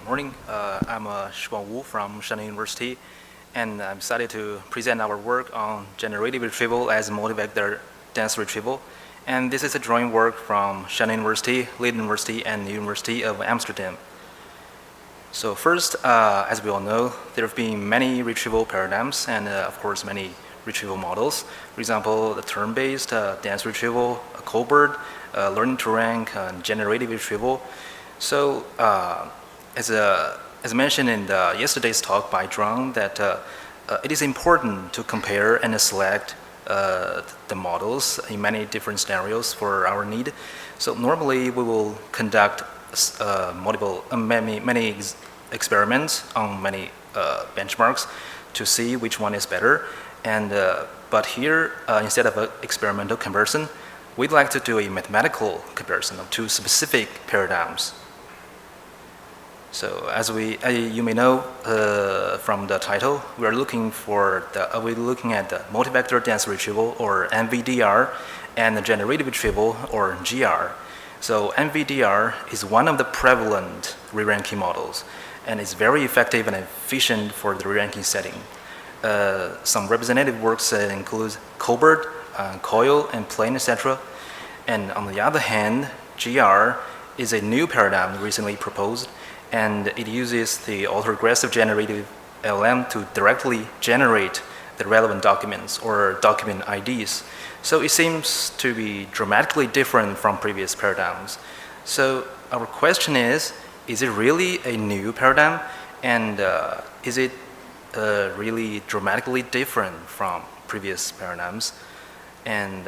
morning. I'm Shiguang from Shanghai University, and I'm excited to present our work on generative retrieval as multi-vector dense retrieval. And this is a drawing work from Shanghai University, Leiden University, and the University of Amsterdam. So first, as we all know, there have been many retrieval paradigms and, of course, many retrieval models. For example, the term-based dense retrieval, Colbert, learning to rank, generative retrieval. So as mentioned in yesterday's talk by Zhang, that it is important to compare and select the models in many different scenarios for our need. So normally we will conduct many experiments on many benchmarks to see which one is better. And but here, instead of an experimental comparison, we'd like to do a mathematical comparison of two specific paradigms. So as you may know from the title, we're looking at the multi-vector dense retrieval, or MVDR, and the generative retrieval, or GR. So MVDR is one of the prevalent re-ranking models, and it's very effective and efficient for the re-ranking setting. Some representative works include Colbert, COIL, and Plane, etc. And on the other hand, GR is a new paradigm recently proposed, and it uses the autoregressive generative LM to directly generate the relevant documents or document IDs. So it seems to be dramatically different from previous paradigms. So our question is it really a new paradigm, and is it really dramatically different from previous paradigms? And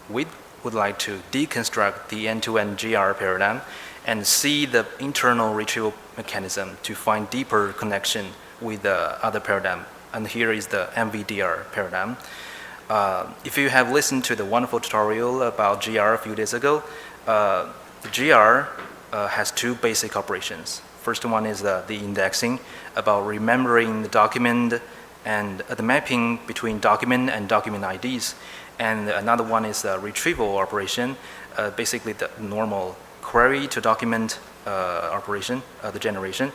we would like to deconstruct the end-to-end GR paradigm and see the internal retrieval mechanism to find deeper connection with the other paradigm. And here is the MVDR paradigm. If you have listened to the wonderful tutorial about GR a few days ago, the GR has two basic operations. First one is the indexing, about remembering the document and the mapping between document and document IDs. And another one is the retrieval operation, basically the normal query to document operation, the generation.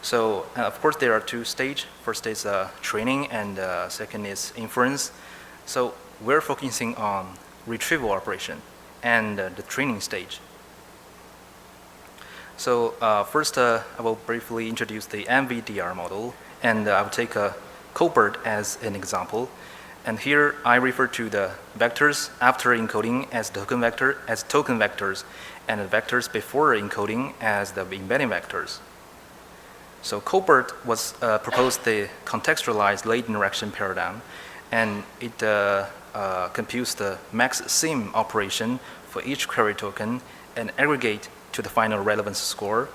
So of course there are two stages. First is training, and second is inference. So we're focusing on retrieval operation and the training stage. So first I will briefly introduce the MVDR model, and I will take Colbert as an example. And here I refer to the vectors after encoding as token vectors, and the vectors before encoding as the embedding vectors. So Colbert was proposed the contextualized late interaction paradigm, and it computes the max sim operation for each query token and aggregate to the final relevance score.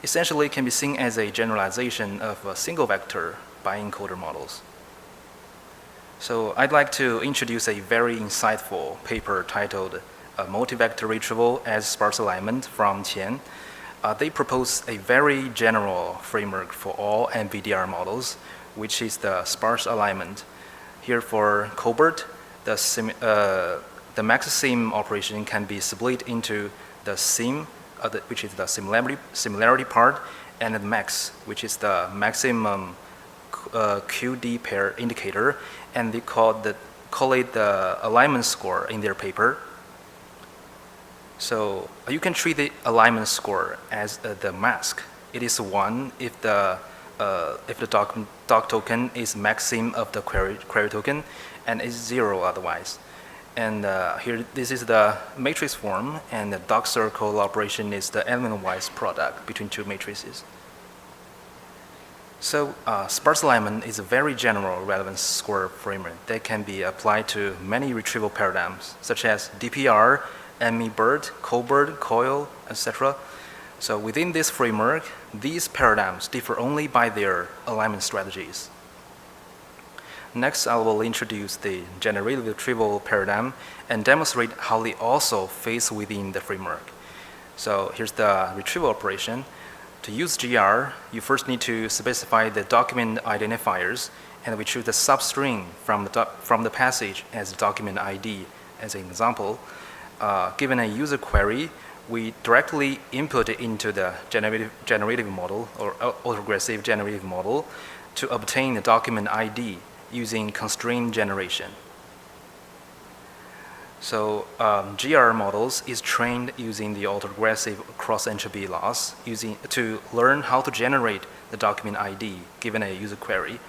Essentially, it can be seen as a generalization of a single vector bi-encoder models. So I'd like to introduce a very insightful paper titled Multi-Vector Retrieval as Sparse Alignment from Chen. They propose a very general framework for all MVDR models, which is the sparse alignment. Here for Colbert, the max sim operation can be split into the sim, which is the similarity part, and the max, which is the maximum QD pair indicator, and they call it the alignment score in their paper. So you can treat the alignment score as the mask. It is 1 if the doc token is maxim of the query token, and is 0 otherwise. And here, this is the matrix form, and the doc circle operation is the element-wise product between two matrices. So sparse alignment is a very general relevance score framework that can be applied to many retrieval paradigms, such as DPR, ME-BERT, Colbert, COIL, etc. So within this framework, these paradigms differ only by their alignment strategies. Next, I will introduce the generative retrieval paradigm and demonstrate how they also fit within the framework. So here's the retrieval operation. To use GR, you first need to specify the document identifiers, and we choose the substring from the passage as document ID as an example. Given a user query, we directly input it into the generative model or autoregressive generative model to obtain the document ID using constraint generation. So GR models is trained using the autoregressive cross-entropy loss to learn how to generate the document ID given a user query.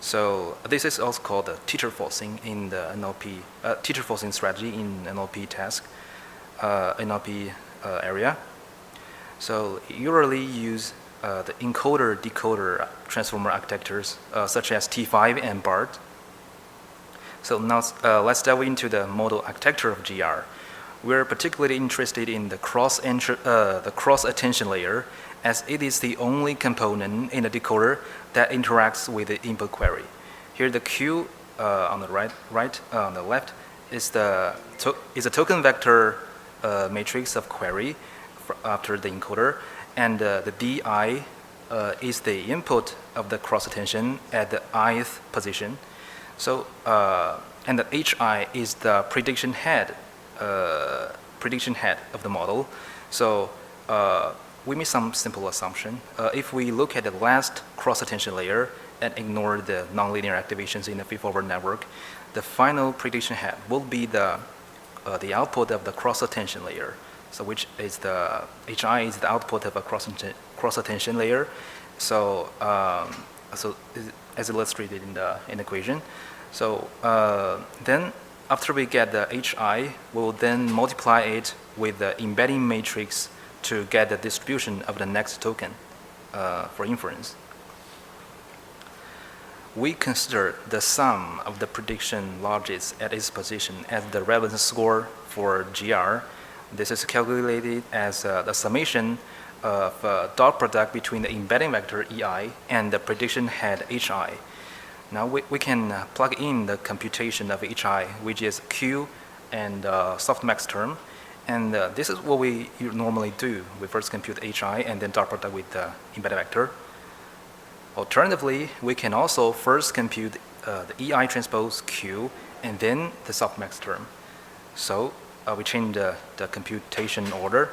So this is also called the teacher forcing in the NLP, teacher forcing strategy in NLP task, NLP area. So you usually use the encoder-decoder transformer architectures such as T5 and BART. So now let's delve into the model architecture of GR. We're particularly interested in the cross-attention layer, as it is the only component in the decoder that interacts with the input query. Here the Q on the on the left is a token vector matrix of query after the encoder, and the DI is the input of the cross-attention at the ith position. So, and the HI is the prediction head of the model. So we made some simple assumption. If we look at the last cross-attention layer and ignore the nonlinear activations in the feed-forward network, the final prediction head will be the output of the cross-attention layer. So which is the HI is the output of a cross-attention layer. So as illustrated in the equation. So then after we get the HI, we'll then multiply it with the embedding matrix to get the distribution of the next token for inference. We consider the sum of the prediction logits at its position as the relevance score for GR. This is calculated as the summation of dot product between the embedding vector EI and the prediction head HI. Now we can plug in the computation of HI, which is Q and softmax term. And this is what we normally do. We first compute HI and then dot product with the embedded vector. Alternatively, we can also first compute the EI transpose Q and then the softmax term. So we change the computation order.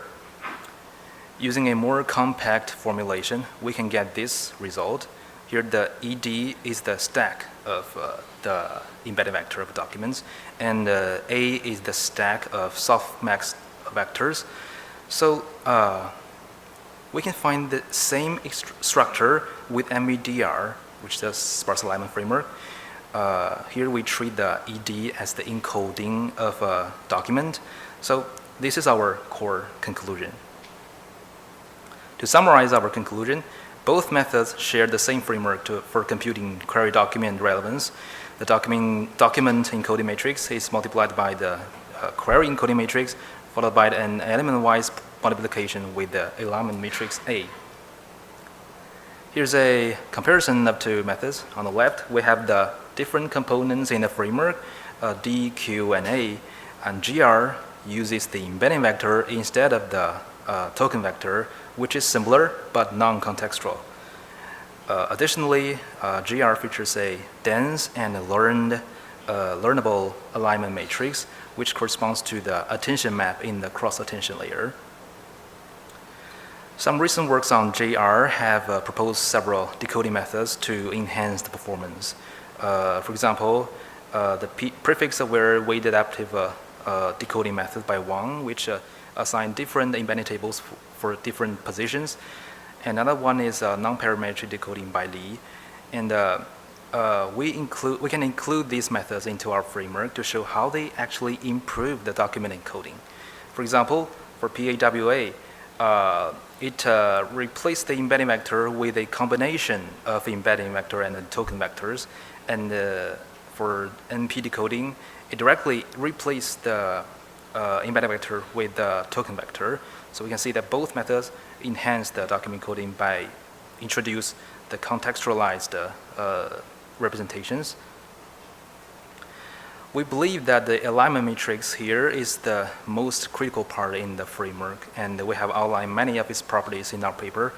Using a more compact formulation, we can get this result. Here the ED is the stack of the embedded vector of documents, and A is the stack of softmax vectors. So we can find the same structure with MVDR, which is the sparse alignment framework. Here we treat the ED as the encoding of a document. So this is our core conclusion. To summarize our conclusion, both methods share the same framework for computing query document relevance. The document encoding matrix is multiplied by the query encoding matrix, followed by an element-wise multiplication with the alignment matrix A. Here's a comparison of two methods. On the left, we have the different components in the framework, D, Q, and A, and GR uses the embedding vector instead of the token vector, which is similar but non-contextual. Additionally, GR features a dense and learnable alignment matrix, which corresponds to the attention map in the cross-attention layer. Some recent works on GR have proposed several decoding methods to enhance the performance. For example, the prefix-aware weighted adaptive decoding method by Wang, which assign different embedding tables for different positions. Another one is non-parametric decoding by Li. And we can include these methods into our framework to show how they actually improve the document encoding. For example, for PAWA, it replaced the embedding vector with a combination of embedding vector and the token vectors. And for NP decoding, it directly replaced the embedded vector with the token vector. So we can see that both methods enhance the document encoding by introduce the contextualized representations. We believe that the alignment matrix here is the most critical part in the framework, and we have outlined many of its properties in our paper.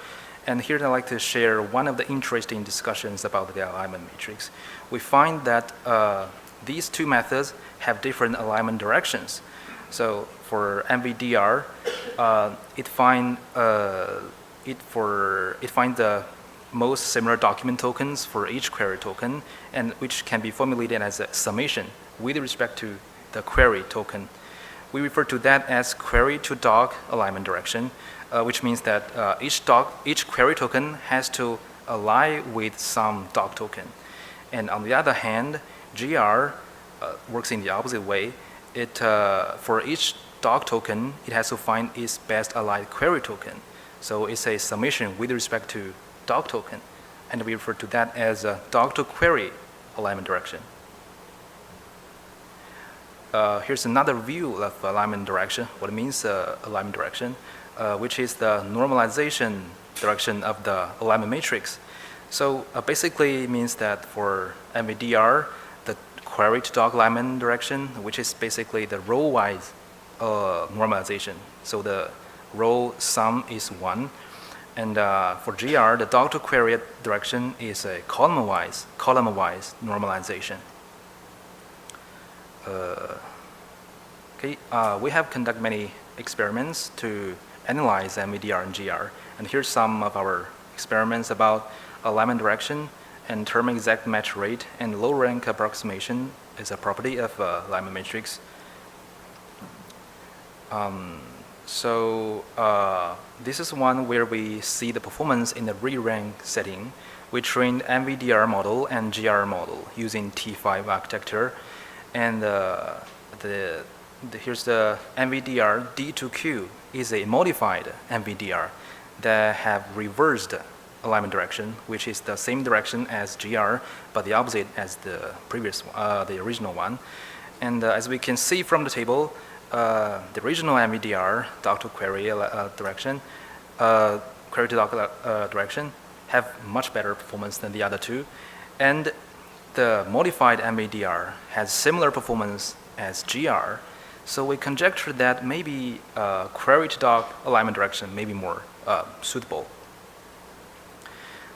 And here I'd like to share one of the interesting discussions about the alignment matrix. We find that these two methods have different alignment directions. So for MVDR, it finds the most similar document tokens for each query token, and which can be formulated as a summation with respect to the query token. We refer to that as query to doc alignment direction, which means that each query token has to align with some doc token. And on the other hand, GR works in the opposite way. For each doc token, it has to find its best aligned query token. So it's a summation with respect to doc token, and we refer to that as a doc to query alignment direction. Here's another view of alignment direction, what it means alignment direction, which is the normalization direction of the alignment matrix. So basically it means that for MVDR, the query to doc alignment direction, which is basically the row-wise normalization. So the row sum is 1. And for GR, the doc to query direction is a column-wise normalization. We have conducted many experiments to analyze MVDR and GR. And here's some of our experiments about alignment direction and term exact match rate and low rank approximation is a property of alignment matrix. This is one where we see the performance in the re-rank setting. We trained MVDR model and GR model using T5 architecture. And here's the MVDR D2Q is a modified MVDR that have reversed alignment direction, which is the same direction as GR, but the opposite as the previous, the original one. And as we can see from the table, the original MVDR doc to query direction, query to doc direction have much better performance than the other two, and the modified MVDR has similar performance as GR. So we conjecture that maybe query to doc alignment direction may be more suitable.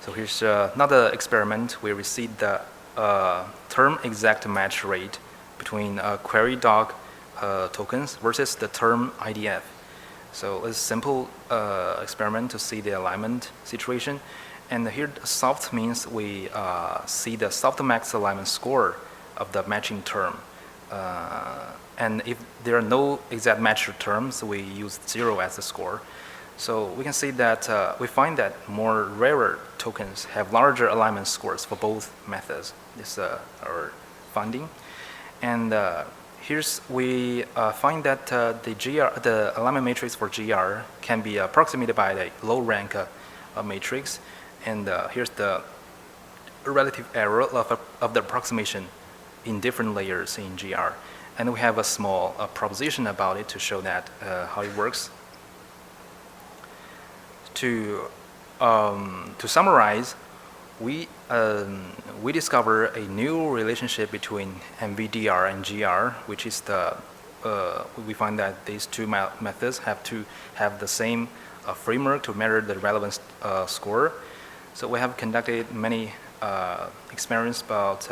So here's another experiment where we see the term exact match rate between query doc tokens versus the term IDF. So it's a simple experiment to see the alignment situation. And here soft means we see the softmax alignment score of the matching term. And if there are no exact match terms, we use 0 as the score. So we can see that we find that more rarer tokens have larger alignment scores for both methods. This is our finding. And here's we find that the alignment matrix for GR can be approximated by the low rank matrix. And here's the relative error of the approximation in different layers in GR. And we have a small proposition about it to show that how it works. To summarize, we discover a new relationship between MVDR and GR, which is we find that these two methods have to have the same framework to measure the relevance score. So we have conducted many experiments about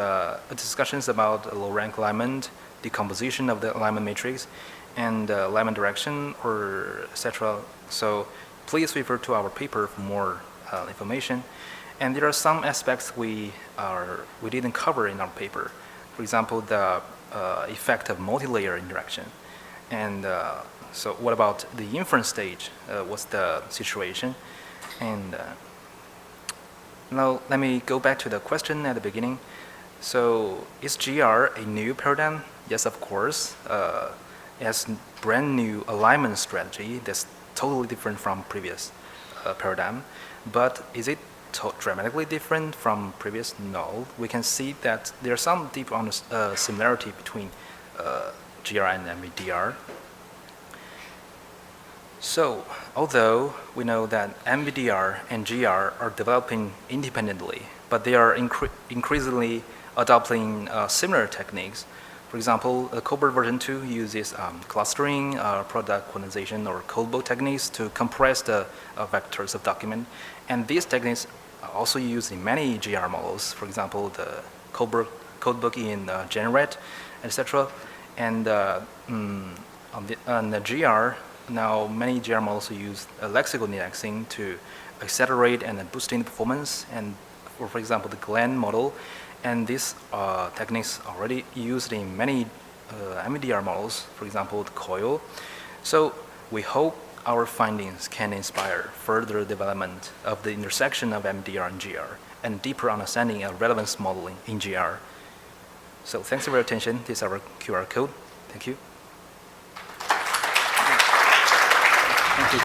discussions about low rank alignment, decomposition of the alignment matrix, and alignment direction, or etc. So please refer to our paper for more information. And there are some aspects we didn't cover in our paper. For example, the effect of multi-layer interaction. And so what about the inference stage? What's the situation? And now let me go back to the question at the beginning. So is GR a new paradigm? Yes, of course. It has brand new alignment strategy that's totally different from previous paradigm. But is it dramatically different from previous? No. We can see that there's some deep similarity between GR and MVDR. So, although we know that MVDR and GR are developing independently, but they are increasingly adopting similar techniques. For example, Cobalt version 2 uses clustering, product quantization, or codebook techniques to compress the vectors of document. And these techniques are also used in many GR models. For example, the codebook in Generative, etc. And On the GR, now many GR models use lexical indexing to accelerate and boosting the performance, and for example, the Glenn model, and these techniques already used in many MDR models, for example, the COIL. So we hope our findings can inspire further development of the intersection of MDR and GR, and deeper understanding of relevance modeling in GR. So thanks for your attention. This is our QR code. Thank you.